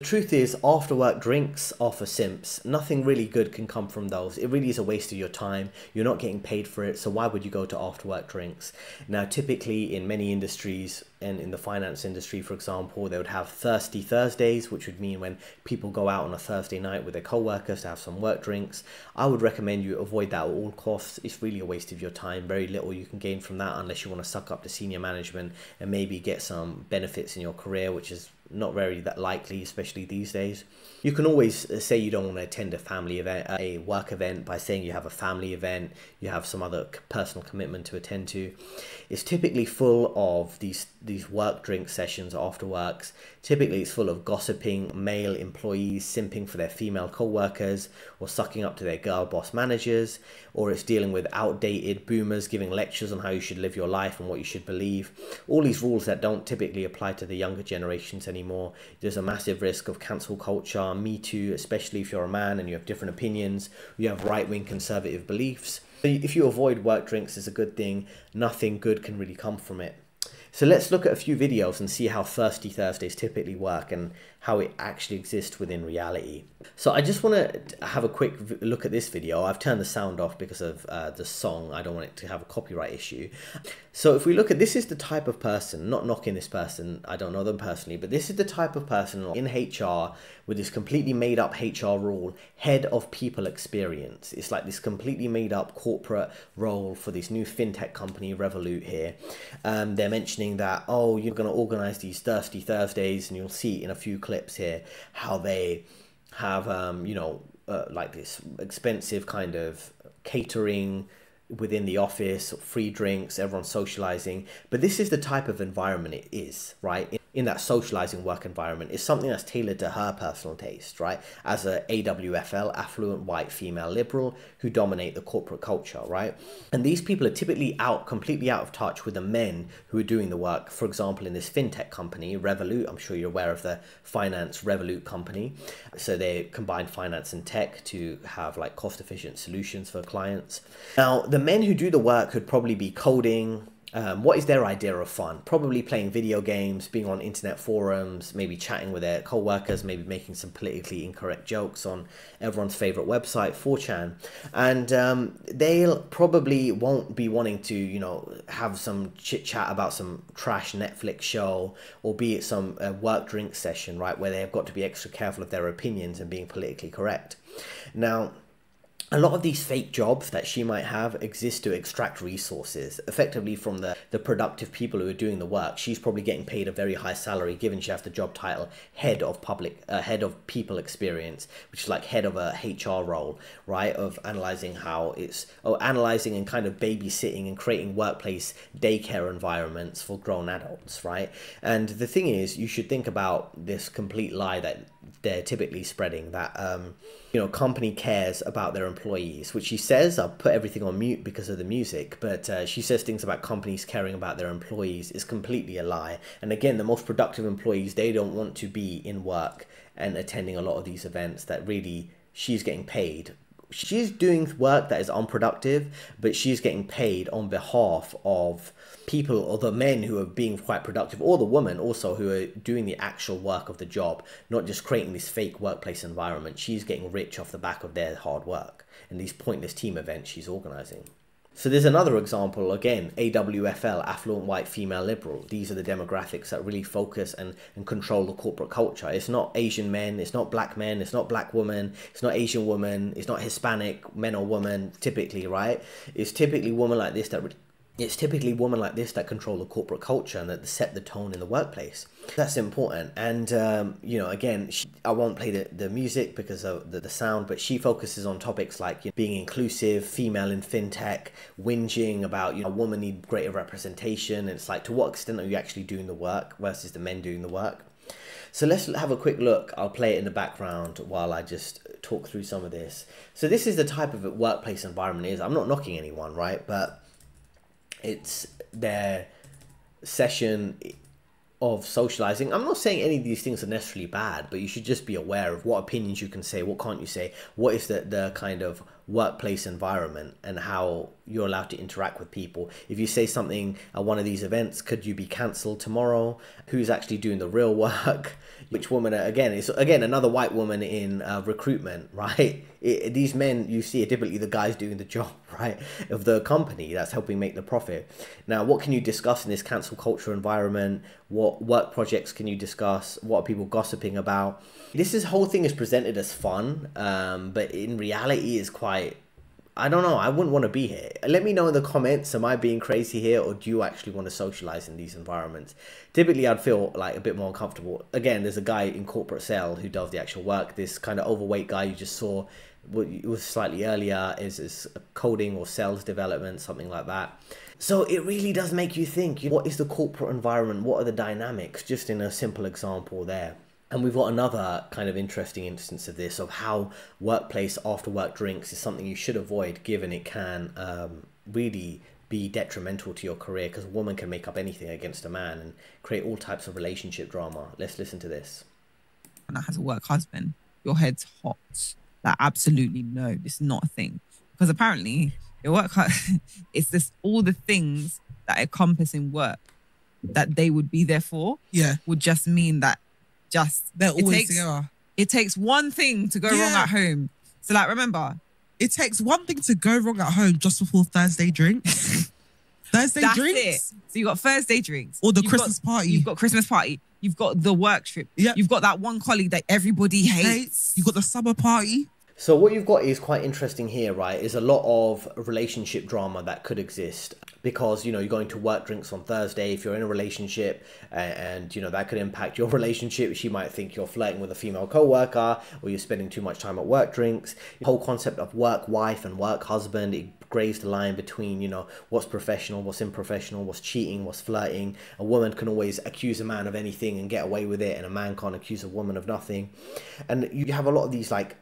The truth is, after work drinks are for simps. Nothing really good can come from those. It really is a waste of your time. You're not getting paid for it, so why would you go to after work drinks? Now, typically in many industries, and in the finance industry, for example, they would have thirsty Thursdays, which would mean when people go out on a Thursday night with their co-workers to have some work drinks. I would recommend you avoid that at all costs. It's really a waste of your time. Very little you can gain from that unless you want to suck up to senior management and maybe get some benefits in your career, which is not very that likely, especially these days. You can always say you don't want to attend a family event, a work event, by saying you have a family event, you have some other personal commitment to attend to. It's typically full of these work drink sessions after works. Typically it's full of gossiping, male employees simping for their female co-workers or sucking up to their girl boss managers, or it's dealing with outdated boomers giving lectures on how you should live your life and what you should believe. All these rules that don't typically apply to the younger generations anymore. There's a massive risk of cancel culture, Me Too, especially if you're a man and you have different opinions, you have right-wing conservative beliefs. If you avoid work drinks, it's a good thing. Nothing good can really come from it. So let's look at a few videos and see how Thirsty Thursdays typically work and how it actually exists within reality. So I just want to have a quick look at this video. I've turned the sound off because of the song. I don't want it to have a copyright issue. So if we look at, this is the type of person, not knocking this person, I don't know them personally, but this is the type of person in HR with this completely made up HR role, head of people experience. It's like this completely made up corporate role for this new fintech company, Revolut here. They're mentioning that, oh, you're going to organize these Thirsty Thursdays, and you'll see in a few clips here how they have, like this expensive kind of catering within the office, free drinks, everyone socializing. But this is the type of environment it is, right? In that socializing work environment, is something that's tailored to her personal taste, right? As a AWFL, affluent white female liberal, who dominate the corporate culture, right? And these people are typically completely out of touch with the men who are doing the work. For example, in this fintech company, Revolut, I'm sure you're aware of the finance Revolut company. So they combine finance and tech to have like cost-efficient solutions for clients. Now, the men who do the work could probably be coding. What is their idea of fun? Probably playing video games, being on internet forums, maybe chatting with their co-workers, maybe making some politically incorrect jokes on everyone's favorite website, 4chan. And they'll probably won't be wanting to, have some chit chat about some trash Netflix show, or be it some work drink session, right, where they've got to be extra careful of their opinions and being politically correct. Now, a lot of these fake jobs that she might have exist to extract resources effectively from the productive people who are doing the work. She's probably getting paid a very high salary, given she has the job title head of people experience, which is like head of a HR role, right? Of analyzing analyzing and kind of babysitting and creating workplace daycare environments for grown adults, right? And the thing is, you should think about this complete lie that they're typically spreading, that company cares about their employees, which she says. I'll put everything on mute because of the music, but she says things about companies caring about their employees is completely a lie. And again, the most productive employees, they don't want to be in work and attending a lot of these events that really she's getting paid. She's doing work that is unproductive, but she's getting paid on behalf of people, or the men who are being quite productive, or the women also who are doing the actual work of the job, not just creating this fake workplace environment. She's getting rich off the back of their hard work and these pointless team events she's organizing. So there's another example, again, AWFL, affluent white female liberal. These are the demographics that really focus and control the corporate culture. It's not Asian men, it's not black men, it's not black women, it's not Asian women, it's not Hispanic men or women typically, right? It's typically women like this that control the corporate culture and that set the tone in the workplace. That's important. And, again, I won't play the music because of the sound, but she focuses on topics like being inclusive, female in fintech, whinging about, women need greater representation. And it's like, to what extent are you actually doing the work versus the men doing the work? So let's have a quick look. I'll play it in the background while I just talk through some of this. So this is the type of workplace environment it is. I'm not knocking anyone, right? But it's their session of socializing. I'm not saying any of these things are necessarily bad, but you should just be aware of what opinions you can say, what can't you say, what is the kind of workplace environment and how you're allowed to interact with people. If you say something at one of these events, could you be cancelled tomorrow? Who's actually doing the real work? Which woman, again, it's again another white woman in recruitment, right? These men, you see, are typically the guys doing the job, right, of the company that's helping make the profit. Now, what can you discuss in this cancel culture environment? What work projects can you discuss? What are people gossiping about? This whole thing is presented as fun, but in reality is quite, I don't know, I wouldn't want to be here. Let me know in the comments, am I being crazy here, or do you actually want to socialize in these environments? Typically, I'd feel like a bit more uncomfortable. Again, there's a guy in corporate sales who does the actual work. This kind of overweight guy you just saw, it was slightly earlier, is coding or sales development, something like that. So it really does make you think, what is the corporate environment? What are the dynamics? Just in a simple example there. And we've got another kind of interesting instance of this, of how workplace after work drinks is something you should avoid, given it can really be detrimental to your career, because a woman can make up anything against a man and create all types of relationship drama. Let's listen to this. And that has a work husband, your head's hot. Like, absolutely no, this is not a thing. Because apparently your work, it's this, all the things that encompass in work that they would be there for, would just mean that they're always together. It takes one thing to go wrong at home. So, like, remember, it takes one thing to go wrong at home just before Thursday drinks. Thursday drinks. It. So you got Thursday drinks, or the Christmas party. You've got Christmas party. You've got the work trip. You've got that one colleague that everybody hates. You've got the summer party. So what you've got is quite interesting here, right? Is a lot of relationship drama that could exist because, you know, you're going to work drinks on Thursday. If you're in a relationship and you know, that could impact your relationship. She might think you're flirting with a female co-worker, or you're spending too much time at work drinks. The whole concept of work wife and work husband, it grays the line between, you know, what's professional, what's unprofessional, what's cheating, what's flirting. A woman can always accuse a man of anything and get away with it, and a man can't accuse a woman of nothing. And you have a lot of these, like,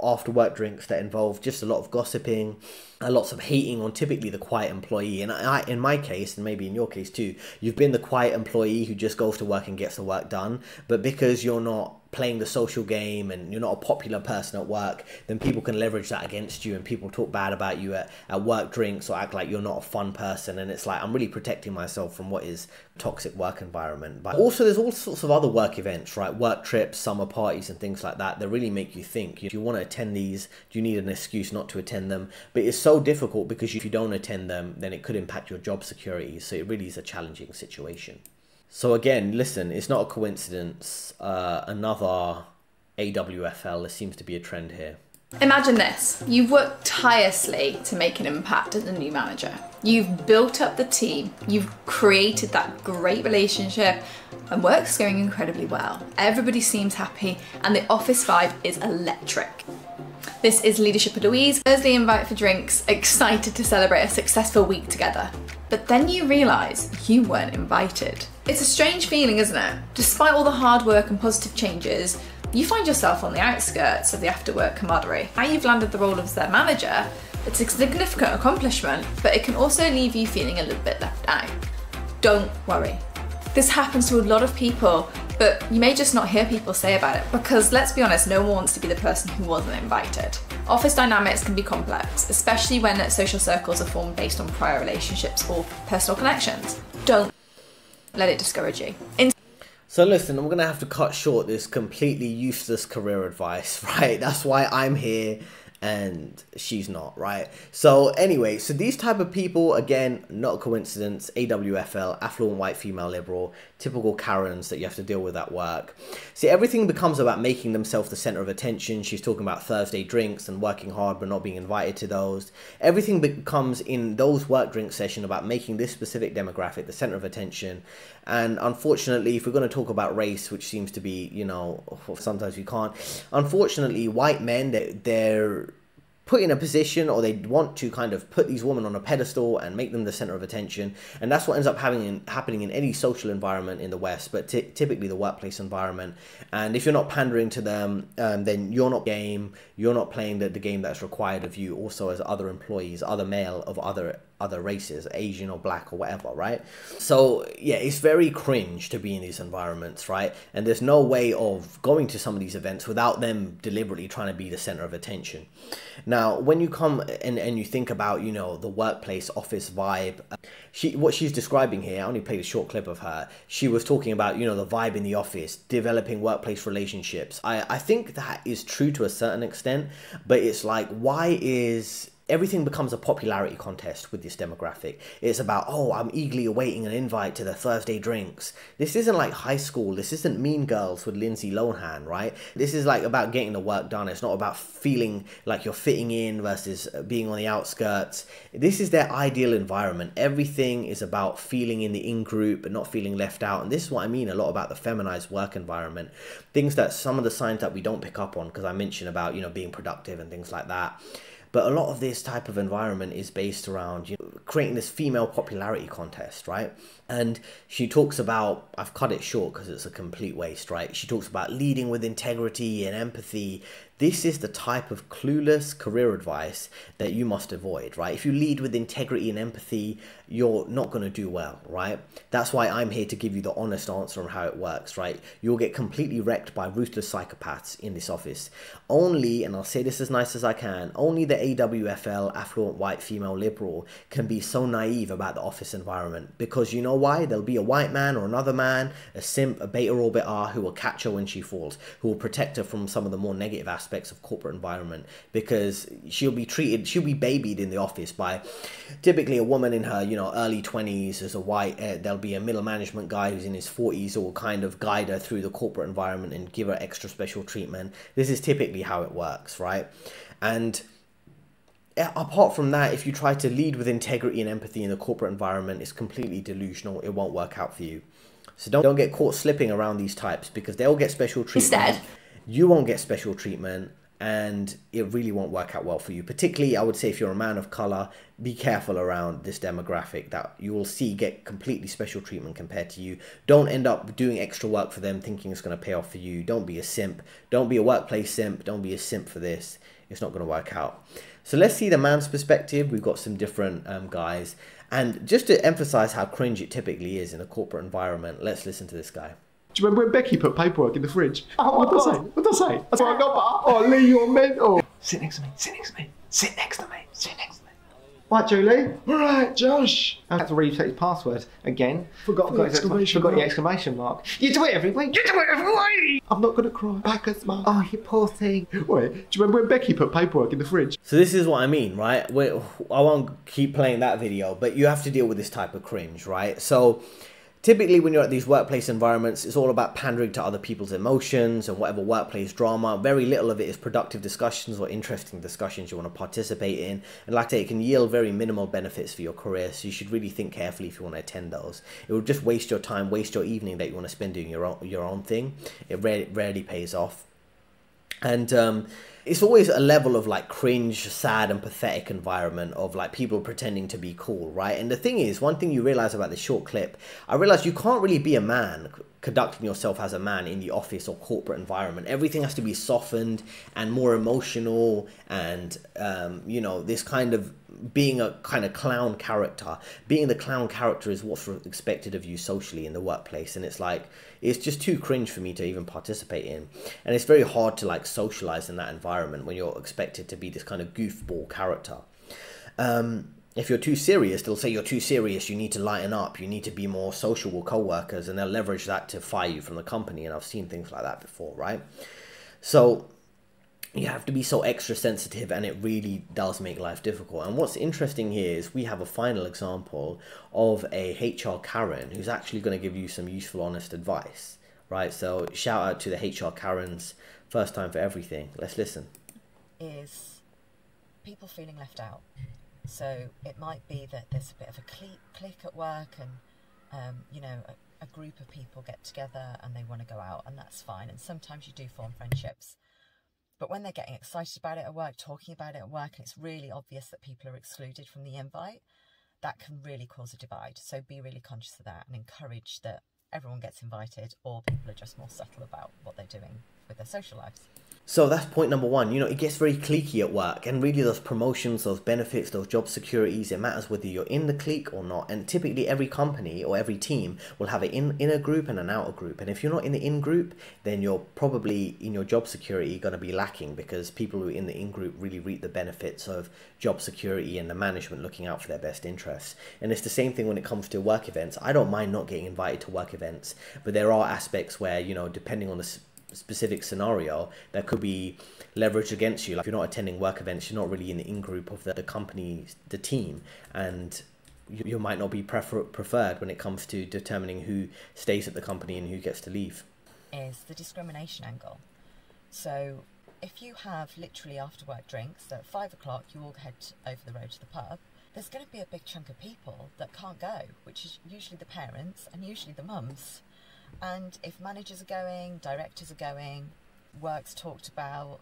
after work drinks that involve just a lot of gossiping, lots of hating on typically the quiet employee. And I, in my case, and maybe in your case too, you've been the quiet employee who just goes to work and gets the work done. But because you're not playing the social game and you're not a popular person at work, then people can leverage that against you, and people talk bad about you at work drinks, or act like you're not a fun person. And it's like, I'm really protecting myself from what is toxic work environment. But also there's all sorts of other work events, right? Work trips, summer parties and things like that really make you think, do you want to attend these? Do you need an excuse not to attend them? But it's so difficult, because if you don't attend them, then it could impact your job security. So it really is a challenging situation. So again, listen, it's not a coincidence. Another AWFL, there seems to be a trend here. Imagine this. You've worked tirelessly to make an impact as a new manager. You've built up the team. You've created that great relationship, and work's going incredibly well. Everybody seems happy, and the office vibe is electric. This is Leadership with Louise, Thursday invite for drinks, excited to celebrate a successful week together. But then you realise you weren't invited. It's a strange feeling, isn't it? Despite all the hard work and positive changes, you find yourself on the outskirts of the after-work camaraderie. Now you've landed the role of their manager, it's a significant accomplishment, but it can also leave you feeling a little bit left out. Don't worry. This happens to a lot of people, but you may just not hear people say about it, because let's be honest, no one wants to be the person who wasn't invited. Office dynamics can be complex, especially when social circles are formed based on prior relationships or personal connections. Don't let it discourage you. So listen, I'm going to have to cut short this completely useless career advice, right? That's why I'm here and she's not, right? So anyway, so these type of people, again, not a coincidence, AWFL, affluent white female liberal, typical Karens that you have to deal with at work. See, everything becomes about making themselves the center of attention. She's talking about Thursday drinks and working hard but not being invited to those. Everything becomes in those work drink sessions about making this specific demographic the center of attention. And unfortunately, if we're going to talk about race, which seems to be, you know, sometimes we can't, unfortunately, white men, they're put in a position, or they want to kind of put these women on a pedestal and make them the center of attention. And that's what ends up happening in any social environment in the West, but typically the workplace environment. And if you're not pandering to them, then you're not game, you're not playing the game that's required of you also as other employees, other male of other other races, Asian or black or whatever, right? So yeah, it's very cringe to be in these environments, right? And there's no way of going to some of these events without them deliberately trying to be the center of attention. Now, when you come and you think about, you know, the workplace office vibe, what she's describing here, I only played a short clip of her. She was talking about, you know, the vibe in the office, developing workplace relationships. I think that is true to a certain extent, but it's like, why is everything becomes a popularity contest with this demographic? It's about, oh, I'm eagerly awaiting an invite to the Thursday drinks. This isn't like high school. This isn't Mean Girls with Lindsay Lohan, right? This is like about getting the work done. It's not about feeling like you're fitting in versus being on the outskirts. This is their ideal environment. Everything is about feeling in the in-group and not feeling left out. And this is what I mean a lot about the feminized work environment. Things that some of the signs that we don't pick up on, because I mentioned about, you know, being productive and things like that. But a lot of this type of environment is based around, you know, creating this female popularity contest, right? And she talks about, I've cut it short because it's a complete waste, right? She talks about leading with integrity and empathy. This is the type of clueless career advice that you must avoid, right? If you lead with integrity and empathy, you're not going to do well, right? That's why I'm here to give you the honest answer on how it works, right? You'll get completely wrecked by ruthless psychopaths in this office. Only, and I'll say this as nice as I can, only the AWFL, affluent white female liberal, can be so naive about the office environment. Because you know why? There'll be a white man or another man, a simp, a beta orbit R, who will catch her when she falls, who will protect her from some of the more negative aspects of corporate environment, because she'll be babied in the office by typically a woman in her, you know, early 20s as a white. There'll be a middle management guy who's in his 40s who will kind of guide her through the corporate environment and give her extra special treatment. This is typically how it works, right? And apart from that, if you try to lead with integrity and empathy in the corporate environment, it's completely delusional. It won't work out for you. So don't get caught slipping around these types, because they'll get special treatment. Instead, you won't get special treatment, and it really won't work out well for you. Particularly, I would say, if you're a man of color, be careful around this demographic that you will see get completely special treatment compared to you. Don't end up doing extra work for them thinking it's going to pay off for you. Don't be a simp. Don't be a workplace simp. Don't be a simp for this. It's not going to work out. So let's see the man's perspective. We've got some different guys. And just to emphasize how cringe it typically is in a corporate environment, let's listen to this guy. Do you remember when Becky put paperwork in the fridge? Oh, what did I say? What did I say? I said, I got bar. Oh, Lee, you're mental. Sit next to me. Sit next to me. Sit next to me. Sit next to me. Right, Julie. All right, Josh. I had to reset his password again. Forgot the exclamation mark. You do it every week. You do it every week. I'm not going to cry. Back as much. Oh, you poor thing. Wait, do you remember when Becky put paperwork in the fridge? So this is what I mean, right? I won't keep playing that video, but you have to deal with this type of cringe, right? So typically when you're at these workplace environments, it's all about pandering to other people's emotions and whatever workplace drama. Very little of it is productive discussions or interesting discussions you want to participate in. And like I say, it can yield very minimal benefits for your career, so you should really think carefully if you want to attend those. It will just waste your time, waste your evening that you want to spend doing your own thing. It rarely pays off. And it's always a level of like cringe, sad and pathetic environment of like people pretending to be cool, right? And the thing is, one thing you realize about this short clip, I realized you can't really be a man conducting yourself as a man in the office or corporate environment. Everything has to be softened and more emotional, and you know, this kind of being a kind of clown character. Being the clown character is what's expected of you socially in the workplace, and it's like, it's just too cringe for me to even participate in. And it's very hard to like socialize in that environment when you're expected to be this kind of goofball character. If you're too serious, they'll say you're too serious, you need to lighten up, you need to be more social with co-workers, and they'll leverage that to fire you from the company. And I've seen things like that before, right? So you have to be so extra sensitive, and it really does make life difficult. And what's interesting here is we have a final example of a HR Karen who's actually going to give you some useful, honest advice, right? So shout out to the HR Karens, first time for everything. Let's listen. Is people feeling left out. So it might be that there's a bit of a clique at work, and you know, a group of people get together and they want to go out, and that's fine. And sometimes you do form friendships. But when they're getting excited about it at work, talking about it at work, and it's really obvious that people are excluded from the invite, that can really cause a divide. So be really conscious of that and encourage that everyone gets invited, or people are just more subtle about what they're doing with their social lives. So that's point number one. You know, it gets very cliquey at work, and really those promotions, those benefits, those job securities, it matters whether you're in the clique or not. And typically every company or every team will have an inner group and an outer group. And if you're not in the in group, then you're probably in your job security going to be lacking, because people who are in the in group really reap the benefits of job security and the management looking out for their best interests. And it's the same thing when it comes to work events. I don't mind not getting invited to work events, but there are aspects where, you know, depending on the specific scenario, that could be leveraged against you. Like if you're not attending work events, you're not really in the in group of the company, the team, and you might not be preferred when it comes to determining who stays at the company and who gets to leave. Is the discrimination angle. So if you have literally after work drinks, so at 5 o'clock you all head over the road to the pub, there's going to be a big chunk of people that can't go, which is usually the parents and usually the mums. And if managers are going, directors are going, work's talked about,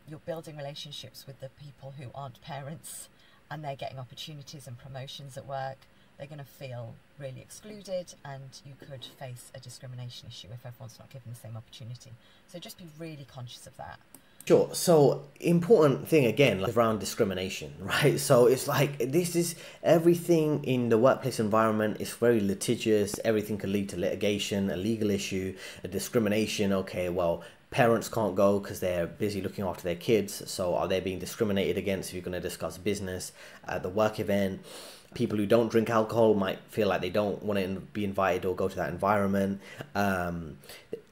you're building relationships with the people who aren't parents, and they're getting opportunities and promotions at work, they're going to feel really excluded, and you could face a discrimination issue if everyone's not given the same opportunity. So just be really conscious of that. Sure. So important thing again, like around discrimination, right? So it's like, this is everything in the workplace environment is very litigious. Everything can lead to litigation, a legal issue, a discrimination. Okay, well, parents can't go because they're busy looking after their kids. So are they being discriminated against if you're going to discuss business at the work event? People who don't drink alcohol might feel like they don't want to be invited or go to that environment. Then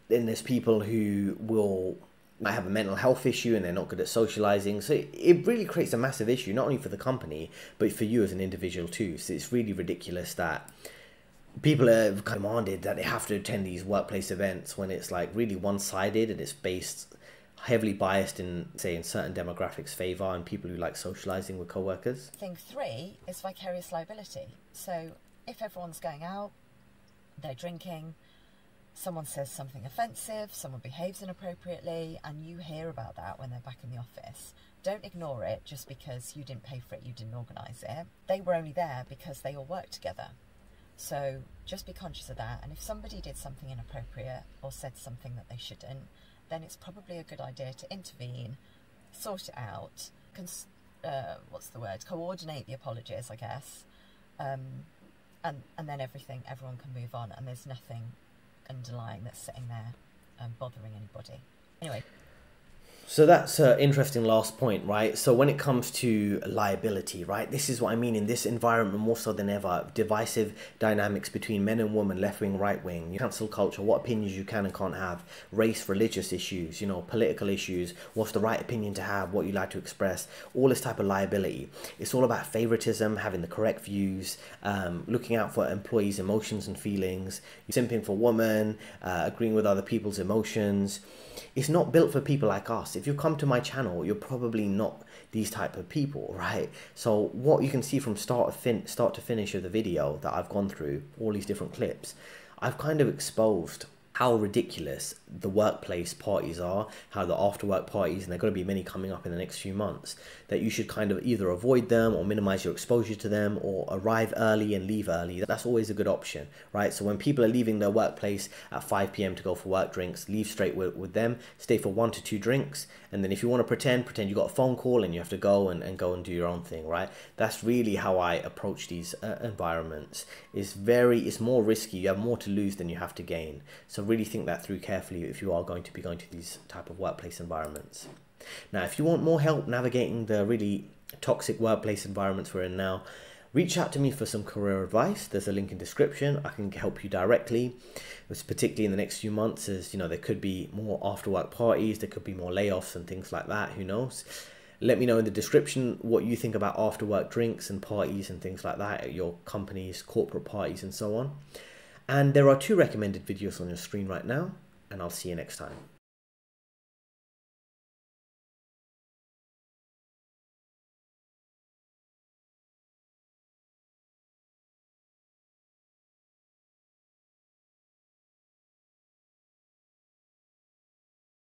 there's people who might have a mental health issue and they're not good at socializing. So it really creates a massive issue, not only for the company, but for you as an individual too. So it's really ridiculous that people are commanded that they have to attend these workplace events when it's like really one-sided, and it's based heavily biased in, say, in certain demographics' favor and people who like socializing with co-workers. Thing 3 is vicarious liability. So if everyone's going out, they're drinking, someone says something offensive, someone behaves inappropriately, and you hear about that when they're back in the office. Don't ignore it just because you didn't pay for it, you didn't organise it. They were only there because they all worked together. So just be conscious of that. And if somebody did something inappropriate or said something that they shouldn't, then it's probably a good idea to intervene, sort it out, coordinate the apologies, I guess. And then everyone can move on, and there's nothing underlying that's sitting there bothering anybody. Anyway. So that's an interesting last point, right? So when it comes to liability, right, this is what I mean in this environment more so than ever. Divisive dynamics between men and women, left wing, right wing, cancel culture, what opinions you can and can't have, race, religious issues, you know, political issues, what's the right opinion to have, what you like to express, all this type of liability. It's all about favoritism, having the correct views, looking out for employees' emotions and feelings, simping for women, agreeing with other people's emotions. It's not built for people like us. If you come to my channel, you're probably not these type of people, right? So what you can see from start to finish of the video that I've gone through, all these different clips, I've kind of exposed how ridiculous the workplace parties are, how the after work parties, and there are going to be many coming up in the next few months, that you should kind of either avoid them or minimize your exposure to them, or arrive early and leave early. That's always a good option, right? So when people are leaving their workplace at 5 p.m. to go for work drinks, leave straight with them, stay for 1 to 2 drinks, and then if you want to pretend you got a phone call and you have to go and go and do your own thing, right? That's really how I approach these environments. It's more risky. You have more to lose than you have to gain. So really think that through carefully if you are going to be going to these type of workplace environments. Now, if you want more help navigating the really toxic workplace environments we're in now, reach out to me for some career advice. There's a link in description. I can help you directly. It's particularly in the next few months, as you know, there could be more after work parties, there could be more layoffs and things like that. Who knows? Let me know in the description what you think about after work drinks and parties and things like that at your companies, corporate parties and so on. And there are 2 recommended videos on your screen right now, and I'll see you next time.